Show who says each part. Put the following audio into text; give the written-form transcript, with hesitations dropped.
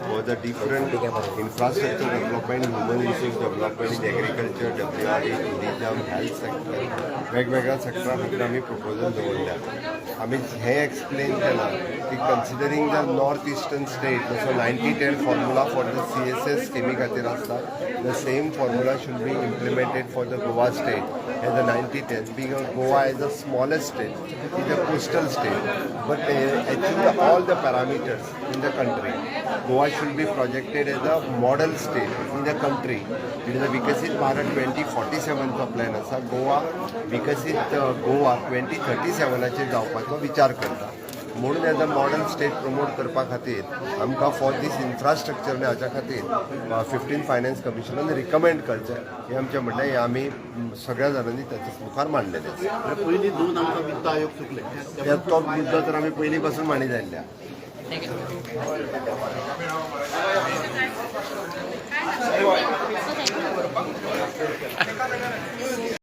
Speaker 1: for the different infrastructure development, human resource development, agriculture, WRE, tourism, health sector, वेगवेगळ्या सेक्टरा खातीर आमी proposal दवरल्या. आमी हें एक्सप्लेन केलां की कन्सिडरींग द नॉर्थ इस्टर्न स्टेट जसो 90-10 फॉर्म्युला फॉर द CSS स्किमी खातीर आसता, the same formula should be implemented for the Goa state as a 90-10. Being Goa is the smallest state, is a coastal state, but achieve all the parameters in the country. Goa should be projected as a model state in the country. It is a Vikasit Bharat 2047 चा plan असा. गोवा विकसित गोवा 2037 चे जावपाचो विचार करता. म्हणून as a model state promote करपा खातीर आमकां फॉर दीस इन्फ्रास्ट्रक्चर हाच्या खातीर 15 फायनान्स कमिशनान रिकमेंड करचें हें आमचें म्हणणें. हें आमी सगळ्या जाणांनी ताचे मुखार मांडलेलें आसा.
Speaker 2: पयलीं 2 आमकां वित्त आयोग चुकले
Speaker 1: तो मुद्दो तर आमी पयलीं पासून मांडी जाल्ल्या.